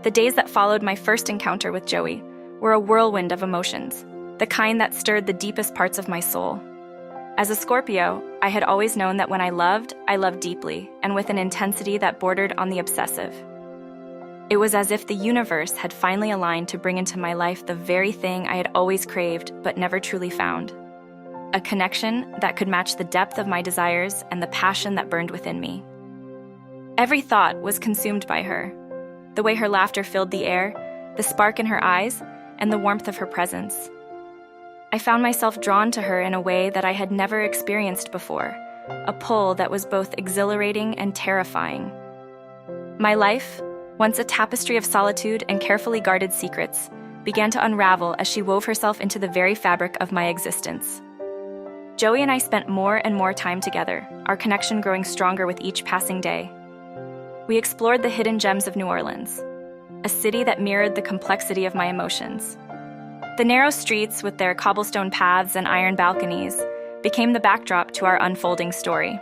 The days that followed my first encounter with Joey were a whirlwind of emotions, the kind that stirred the deepest parts of my soul. As a Scorpio, I had always known that when I loved deeply, and with an intensity that bordered on the obsessive. It was as if the universe had finally aligned to bring into my life the very thing I had always craved but never truly found. A connection that could match the depth of my desires and the passion that burned within me. Every thought was consumed by her. The way her laughter filled the air, the spark in her eyes, and the warmth of her presence. I found myself drawn to her in a way that I had never experienced before, a pull that was both exhilarating and terrifying. My life, once a tapestry of solitude and carefully guarded secrets, began to unravel as she wove herself into the very fabric of my existence. Joey and I spent more and more time together, our connection growing stronger with each passing day. We explored the hidden gems of New Orleans, a city that mirrored the complexity of my emotions. The narrow streets with their cobblestone paths and iron balconies became the backdrop to our unfolding story.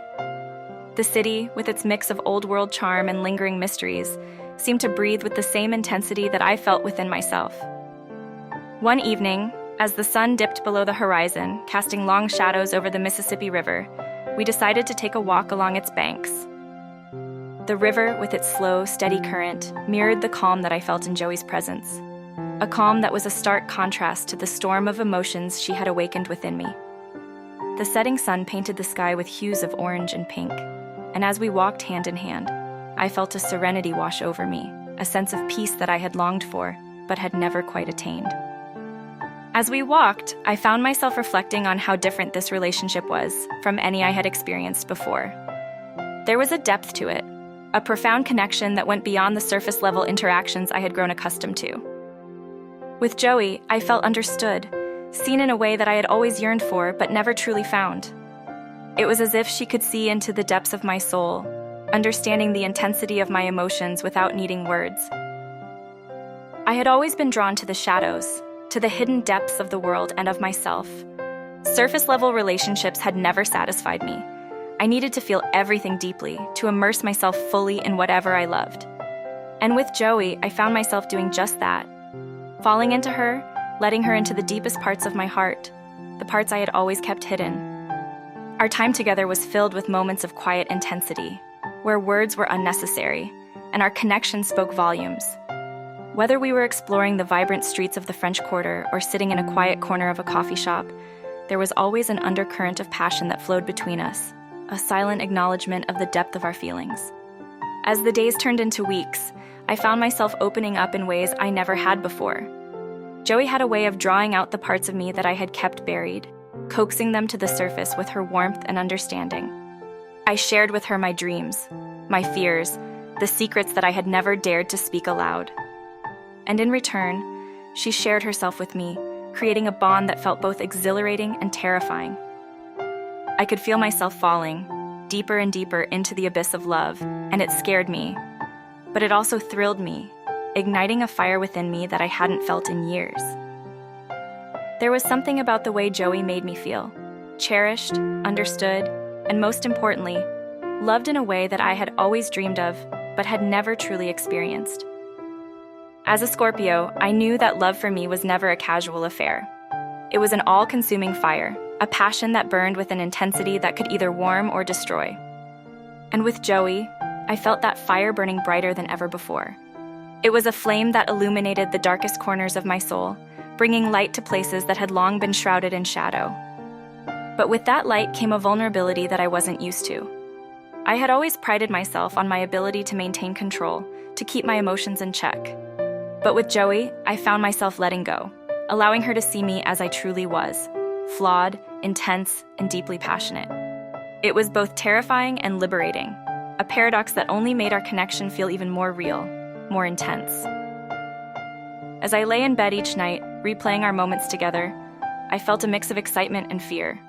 The city, with its mix of old-world charm and lingering mysteries, seemed to breathe with the same intensity that I felt within myself. One evening, as the sun dipped below the horizon, casting long shadows over the Mississippi River, we decided to take a walk along its banks. The river, with its slow, steady current, mirrored the calm that I felt in Joey's presence. A calm that was a stark contrast to the storm of emotions she had awakened within me. The setting sun painted the sky with hues of orange and pink, and as we walked hand in hand, I felt a serenity wash over me, a sense of peace that I had longed for, but had never quite attained. As we walked, I found myself reflecting on how different this relationship was from any I had experienced before. There was a depth to it, a profound connection that went beyond the surface-level interactions I had grown accustomed to. With Joey, I felt understood, seen in a way that I had always yearned for but never truly found. It was as if she could see into the depths of my soul, understanding the intensity of my emotions without needing words. I had always been drawn to the shadows, to the hidden depths of the world and of myself. Surface-level relationships had never satisfied me. I needed to feel everything deeply, to immerse myself fully in whatever I loved. And with Joey, I found myself doing just that. Falling into her, letting her into the deepest parts of my heart, the parts I had always kept hidden. Our time together was filled with moments of quiet intensity, where words were unnecessary, and our connection spoke volumes. Whether we were exploring the vibrant streets of the French Quarter or sitting in a quiet corner of a coffee shop, there was always an undercurrent of passion that flowed between us, a silent acknowledgement of the depth of our feelings. As the days turned into weeks, I found myself opening up in ways I never had before. Joey had a way of drawing out the parts of me that I had kept buried, coaxing them to the surface with her warmth and understanding. I shared with her my dreams, my fears, the secrets that I had never dared to speak aloud. And in return, she shared herself with me, creating a bond that felt both exhilarating and terrifying. I could feel myself falling, deeper and deeper into the abyss of love, and it scared me. But it also thrilled me, igniting a fire within me that I hadn't felt in years. There was something about the way Joey made me feel, cherished, understood, and most importantly, loved in a way that I had always dreamed of, but had never truly experienced. As a Scorpio, I knew that love for me was never a casual affair. It was an all-consuming fire, a passion that burned with an intensity that could either warm or destroy. And with Joey, I felt that fire burning brighter than ever before. It was a flame that illuminated the darkest corners of my soul, bringing light to places that had long been shrouded in shadow. But with that light came a vulnerability that I wasn't used to. I had always prided myself on my ability to maintain control, to keep my emotions in check. But with Joey, I found myself letting go, allowing her to see me as I truly was, flawed, intense, and deeply passionate. It was both terrifying and liberating, a paradox that only made our connection feel even more real, more intense. As I lay in bed each night, replaying our moments together, I felt a mix of excitement and fear.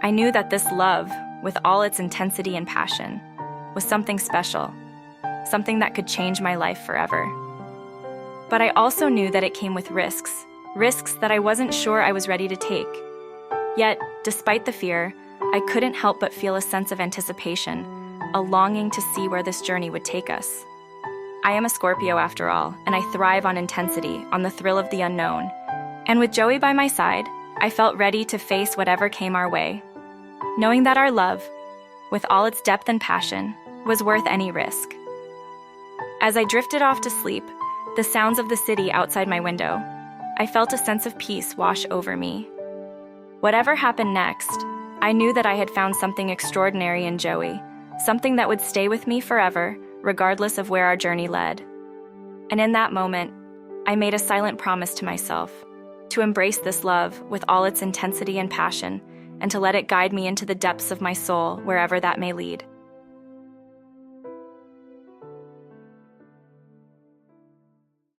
I knew that this love, with all its intensity and passion, was something special, something that could change my life forever. But I also knew that it came with risks that I wasn't sure I was ready to take. Yet, despite the fear, I couldn't help but feel a sense of anticipation, a longing to see where this journey would take us. I am a Scorpio after all, and I thrive on intensity, on the thrill of the unknown. And with Joey by my side, I felt ready to face whatever came our way, knowing that our love, with all its depth and passion, was worth any risk. As I drifted off to sleep, the sounds of the city outside my window, I felt a sense of peace wash over me. Whatever happened next, I knew that I had found something extraordinary in Joey, something that would stay with me forever, regardless of where our journey led. And in that moment, I made a silent promise to myself to embrace this love with all its intensity and passion, and to let it guide me into the depths of my soul, wherever that may lead.